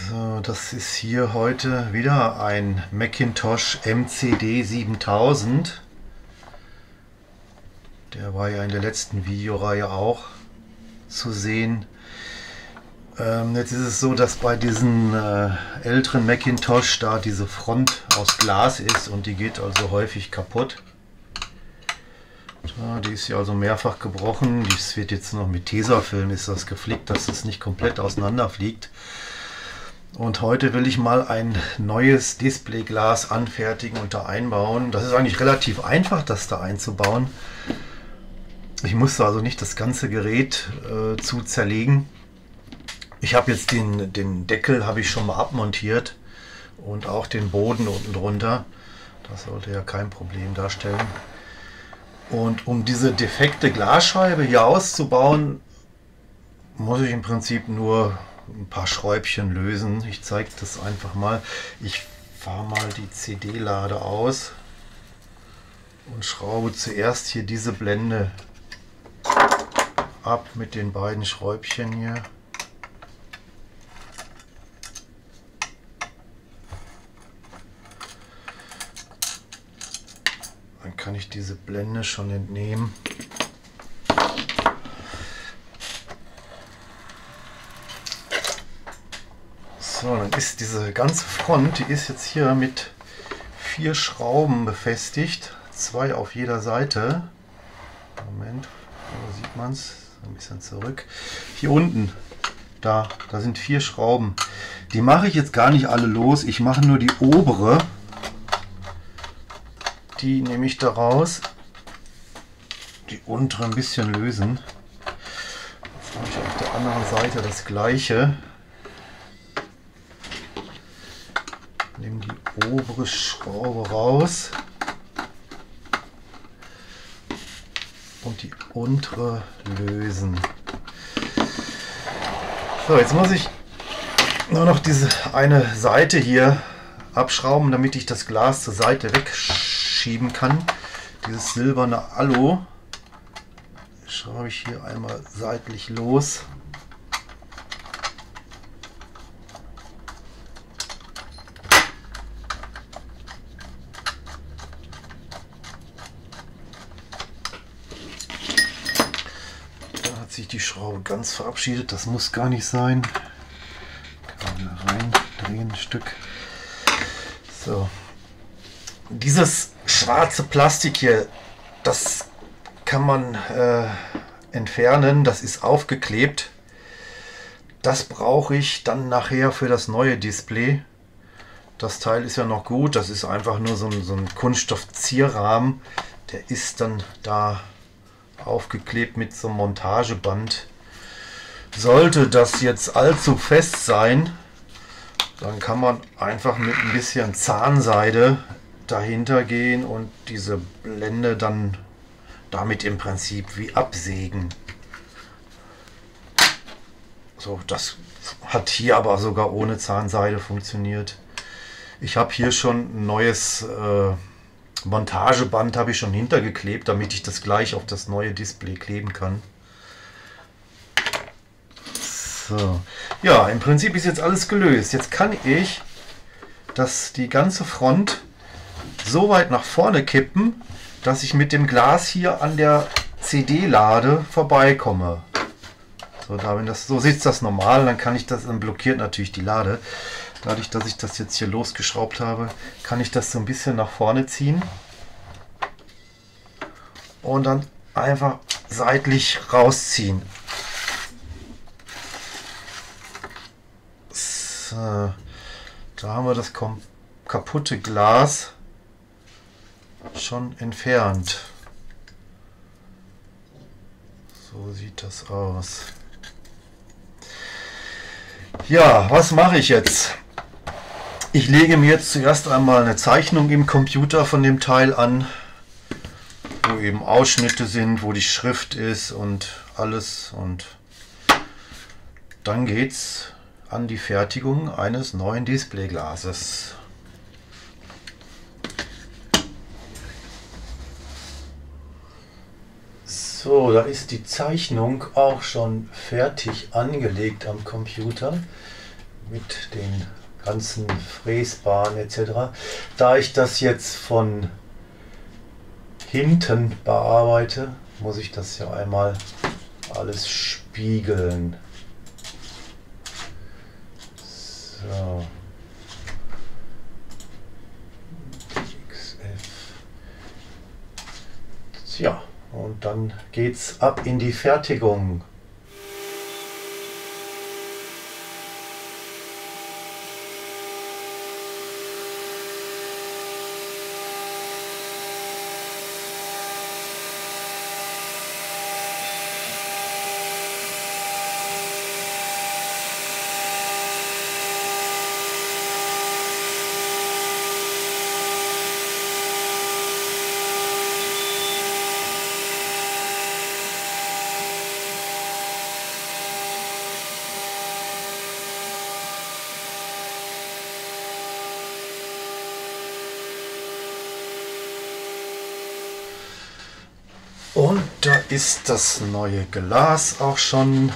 So, das ist hier heute wieder ein Macintosh MCD 7000. Der war ja in der letzten Videoreihe auch zu sehen. Jetzt ist es so, dass bei diesen älteren Macintosh da diese Front aus Glas ist und die geht also häufig kaputt. Ja, die ist ja also mehrfach gebrochen. Das wird jetzt noch mit Tesafilm ist das geflickt, dass es nicht komplett auseinanderfliegt. Und heute will ich mal ein neues Displayglas anfertigen und da einbauen. Das ist eigentlich relativ einfach, das da einzubauen. Ich musste also nicht das ganze Gerät zu zerlegen. Ich habe jetzt den Deckel habe ich schon mal abmontiert und auch den Boden unten drunter. Das sollte ja kein Problem darstellen. Und um diese defekte Glasscheibe hier auszubauen, muss ich im Prinzip nur ein paar Schräubchen lösen. Ich zeige das einfach mal. Ich fahre mal die CD-Lade aus und schraube zuerst hier diese Blende ab mit den beiden Schräubchen hier. Dann kann ich diese Blende schon entnehmen. So, dann ist diese ganze Front, die ist jetzt hier mit 4 Schrauben befestigt, 2 auf jeder Seite. Moment, wo sieht man es? Ein bisschen zurück. Hier unten, da sind 4 Schrauben. Die mache ich jetzt gar nicht alle los, ich mache nur die obere. Die nehme ich da raus. Die untere ein bisschen lösen. Jetzt mache ich auf der anderen Seite das gleiche. Nehme die obere Schraube raus und die untere lösen. So, jetzt muss ich nur noch diese eine Seite hier abschrauben, damit ich das Glas zur Seite wegschieben kann. Dieses silberne Alu schraube ich hier einmal seitlich los. Sich die Schraube ganz verabschiedet, das muss gar nicht sein. Kann man da rein drehen ein Stück. So, dieses schwarze Plastik hier, das kann man entfernen, das ist aufgeklebt. Das brauche ich dann nachher für das neue Display. Das Teil ist ja noch gut, das ist einfach nur so ein Kunststoff-Zierrahmen, der ist dann da aufgeklebt mit so einem Montageband. Sollte das jetzt allzu fest sein, dann kann man einfach mit ein bisschen Zahnseide dahinter gehen und diese Blende dann damit im Prinzip wie absägen. So, das hat hier aber sogar ohne Zahnseide funktioniert. Ich habe hier schon ein neues Montageband habe ich schon hintergeklebt, damit ich das gleich auf das neue Display kleben kann. So. Ja, im Prinzip ist jetzt alles gelöst. Jetzt kann ich die ganze Front so weit nach vorne kippen, dass ich mit dem Glas hier an der CD-Lade vorbeikomme. So, so sitzt das normal, dann blockiert natürlich die Lade. Dadurch, dass ich das jetzt hier losgeschraubt habe, kann ich das so ein bisschen nach vorne ziehen und dann einfach seitlich rausziehen. So, da haben wir das kaputte Glas schon entfernt. So sieht das aus. Ja, was mache ich jetzt? Ich lege mir jetzt zuerst einmal eine Zeichnung im Computer von dem Teil an, wo eben Ausschnitte sind, wo die Schrift ist und alles, und dann geht's an die Fertigung eines neuen Displayglases. So, da ist die Zeichnung auch schon fertig angelegt am Computer. mit den ganzen Fräsbahnen etc. Da ich das jetzt von hinten bearbeite, muss ich das ja einmal alles spiegeln. So. XF. Tja, und dann geht's ab in die Fertigung. Und da ist das neue Glas auch schon.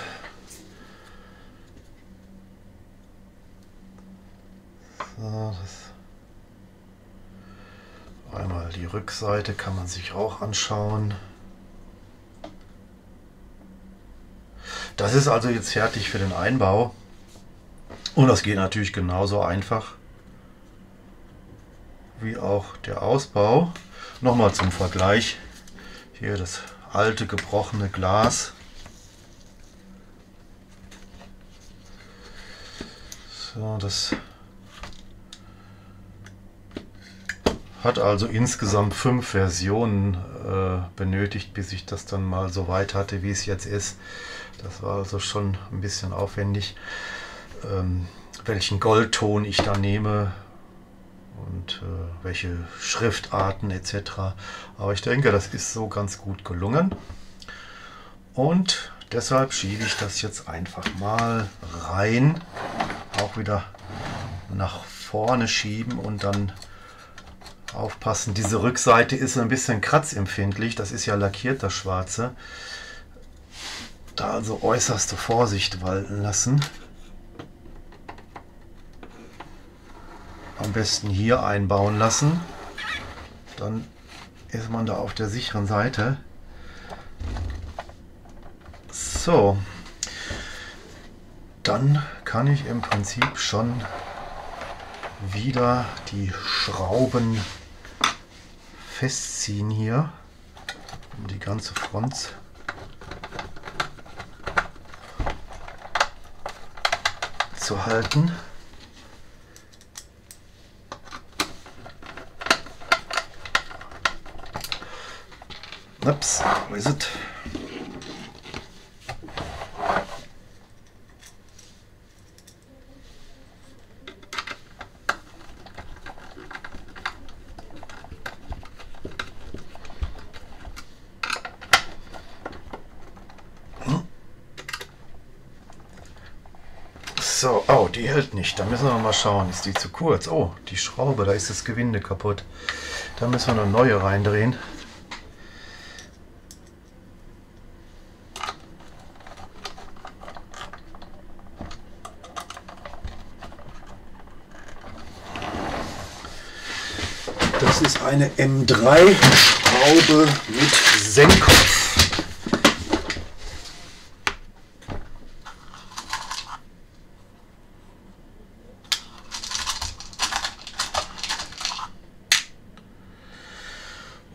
So, einmal die Rückseite kann man sich auch anschauen. Das ist also jetzt fertig für den Einbau. Und das geht natürlich genauso einfach wie auch der Ausbau. Nochmal zum Vergleich. Hier das alte gebrochene Glas. So, das hat also insgesamt 5 Versionen benötigt, bis ich das dann mal so weit hatte, wie es jetzt ist. Das war also schon ein bisschen aufwendig, welchen Goldton ich da nehme und welche Schriftarten etc. Aber ich denke, das ist so ganz gut gelungen. Und deshalb schiebe ich das jetzt einfach mal rein. Auch wieder nach vorne schieben und dann aufpassen. Diese Rückseite ist ein bisschen kratzempfindlich. Das ist ja lackiert, das Schwarze. Da also äußerste Vorsicht walten lassen. Am besten hier einbauen lassen. Dann ist man da auf der sicheren Seite. So. Dann kann ich im Prinzip schon wieder die Schrauben festziehen hier, um die ganze Front zu halten. Ups, wo ist es? So, oh, die hält nicht. Da müssen wir mal schauen. Ist die zu kurz? Oh, die Schraube, da ist das Gewinde kaputt. Da müssen wir eine neue reindrehen. Das ist eine M3 Schraube mit Senkkopf.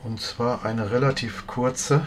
Und zwar eine relativ kurze.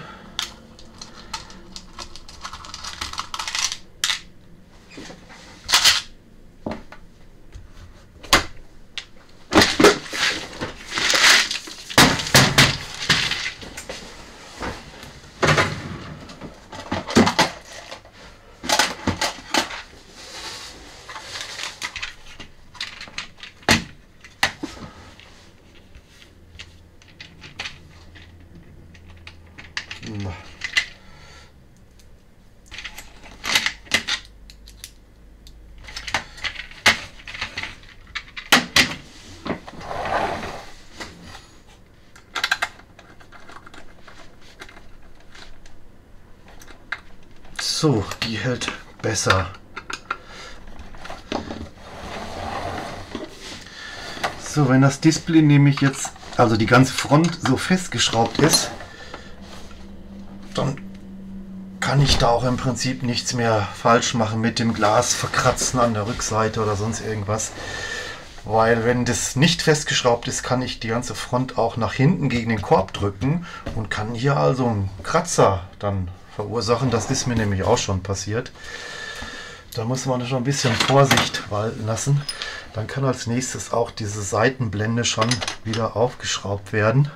So, die hält besser. So, wenn das Display nämlich jetzt, also die ganze Front so festgeschraubt ist, dann kann ich da auch im Prinzip nichts mehr falsch machen mit dem Glas verkratzen an der Rückseite oder sonst irgendwas. Weil wenn das nicht festgeschraubt ist, kann ich die ganze Front auch nach hinten gegen den Korb drücken und kann hier also einen Kratzer dann verursachen. Das ist mir nämlich auch schon passiert. Da muss man schon ein bisschen Vorsicht walten lassen. Dann kann als nächstes auch diese Seitenblende schon wieder aufgeschraubt werden.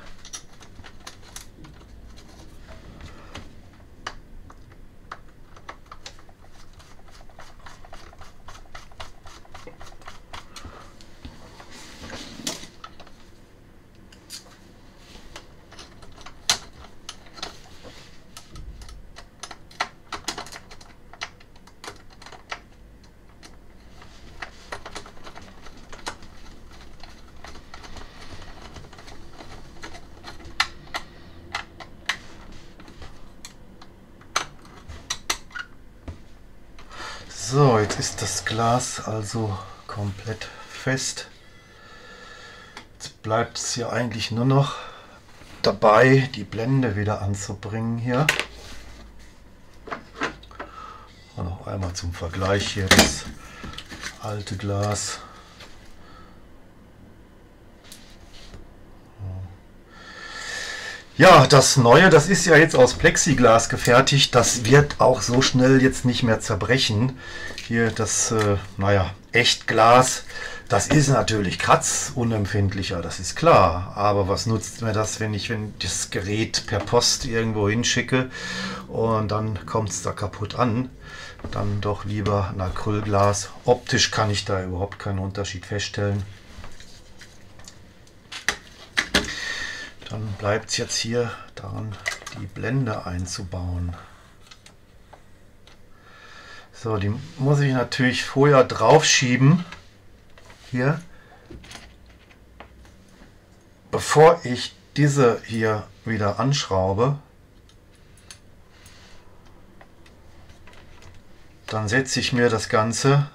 So, jetzt ist das Glas also komplett fest. Jetzt bleibt es hier eigentlich nur noch dabei, die Blende wieder anzubringen hier. Und noch einmal zum Vergleich hier das alte Glas. Ja, das Neue, das ist ja jetzt aus Plexiglas gefertigt. Das wird auch so schnell jetzt nicht mehr zerbrechen. Hier das, naja, Echtglas, das ist natürlich kratzunempfindlicher, das ist klar. Aber was nutzt mir das, wenn ich das Gerät per Post irgendwo hinschicke und dann kommt es da kaputt an? Dann doch lieber ein Acrylglas. Optisch kann ich da überhaupt keinen Unterschied feststellen. Dann bleibt es jetzt hier daran, die Blende einzubauen. So, die muss ich natürlich vorher drauf schieben, hier, bevor ich diese hier wieder anschraube. Dann setze ich mir das Ganze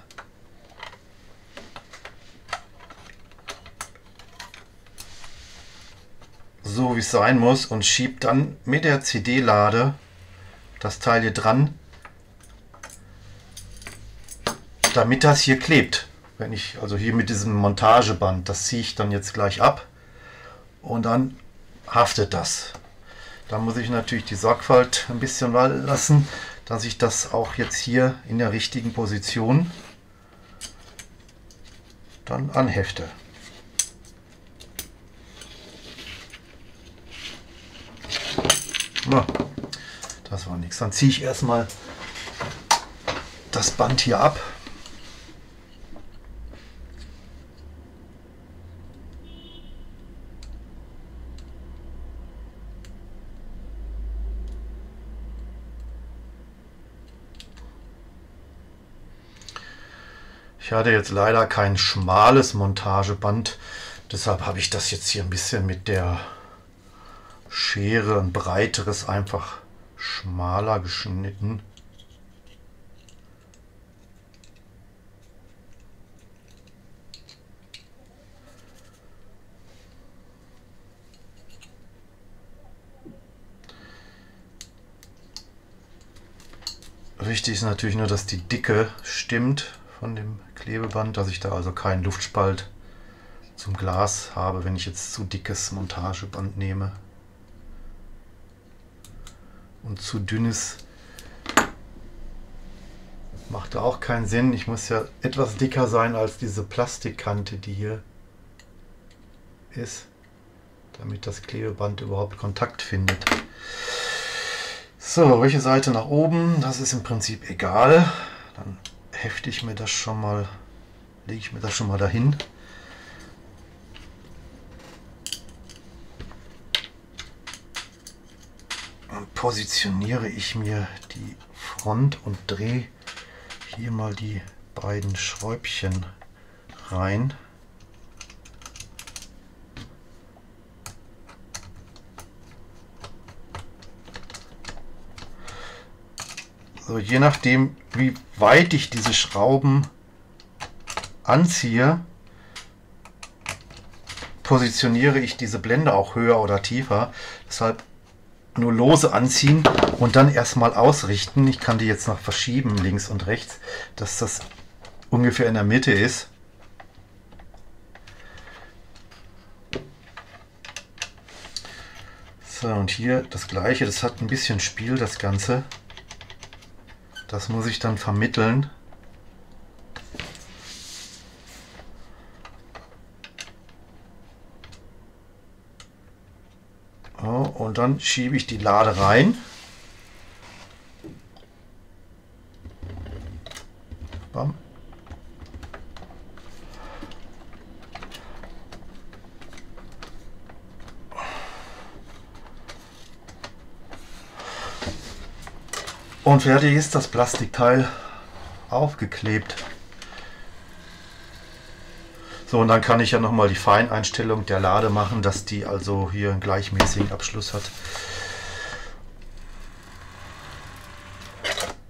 so wie es sein muss und schiebe dann mit der CD-Lade das Teil hier dran, damit das hier klebt. Wenn ich also hier mit diesem Montageband, das ziehe ich dann jetzt gleich ab und dann haftet das. Da muss ich natürlich die Sorgfalt ein bisschen walten lassen, dass ich das auch jetzt hier in der richtigen Position dann anhefte. Na, das war nichts. Dann ziehe ich erstmal das Band hier ab. Ich hatte jetzt leider kein schmales Montageband, deshalb habe ich das jetzt hier ein bisschen mit der Schere, ein breiteres, einfach schmaler geschnitten. Wichtig ist natürlich nur, dass die Dicke stimmt von dem Klebeband, dass ich da also keinen Luftspalt zum Glas habe, wenn ich jetzt zu dickes Montageband nehme. Und zu dünnes macht da auch keinen Sinn. Ich muss ja etwas dicker sein als diese Plastikkante, die hier ist, damit das Klebeband überhaupt Kontakt findet. So, welche Seite nach oben, das ist im Prinzip egal. Dann hefte ich mir das schon mal, lege ich mir das schon mal dahin. Und positioniere ich mir die Front und drehe hier mal die beiden Schräubchen rein. So, je nachdem, wie weit ich diese Schrauben anziehe, positioniere ich diese Blende auch höher oder tiefer. Deshalb nur lose anziehen und dann erstmal ausrichten. Ich kann die jetzt noch verschieben, links und rechts, dass das ungefähr in der Mitte ist. So, und hier das gleiche, das hat ein bisschen Spiel, das Ganze. Das muss ich dann vermitteln. Und dann schiebe ich die Lade rein. Bam. Und fertig ist das Plastikteil aufgeklebt. So, und dann kann ich ja nochmal die Feineinstellung der Lade machen, dass die also hier einen gleichmäßigen Abschluss hat.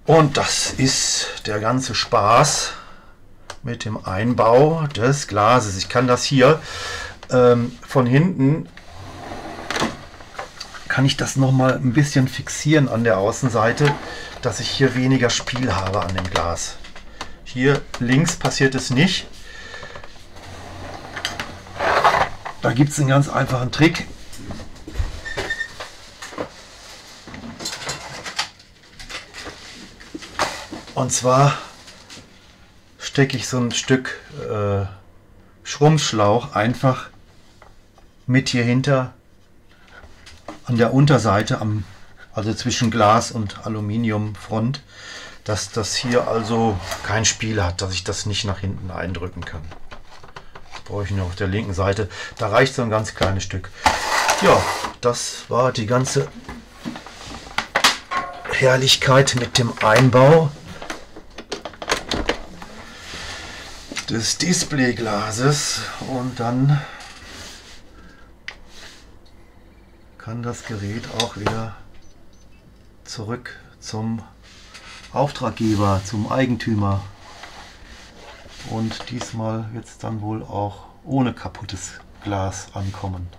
Und das ist der ganze Spaß mit dem Einbau des Glases. Ich kann das hier von hinten, kann ich das nochmal ein bisschen fixieren an der Außenseite, dass ich hier weniger Spiel habe an dem Glas. Hier links passiert es nicht. Da gibt es einen ganz einfachen Trick. Und zwar stecke ich so ein Stück Schrumpfschlauch einfach mit hier hinter an der Unterseite, also zwischen Glas und Aluminiumfront, dass das hier also kein Spiel hat, dass ich das nicht nach hinten eindrücken kann. Brauche ich nur auf der linken Seite. Da reicht so ein ganz kleines Stück. Ja, das war die ganze Herrlichkeit mit dem Einbau des Displayglases. Und dann kann das Gerät auch wieder zurück zum Auftraggeber, zum Eigentümer. Und diesmal wird es dann wohl auch ohne kaputtes Glas ankommen.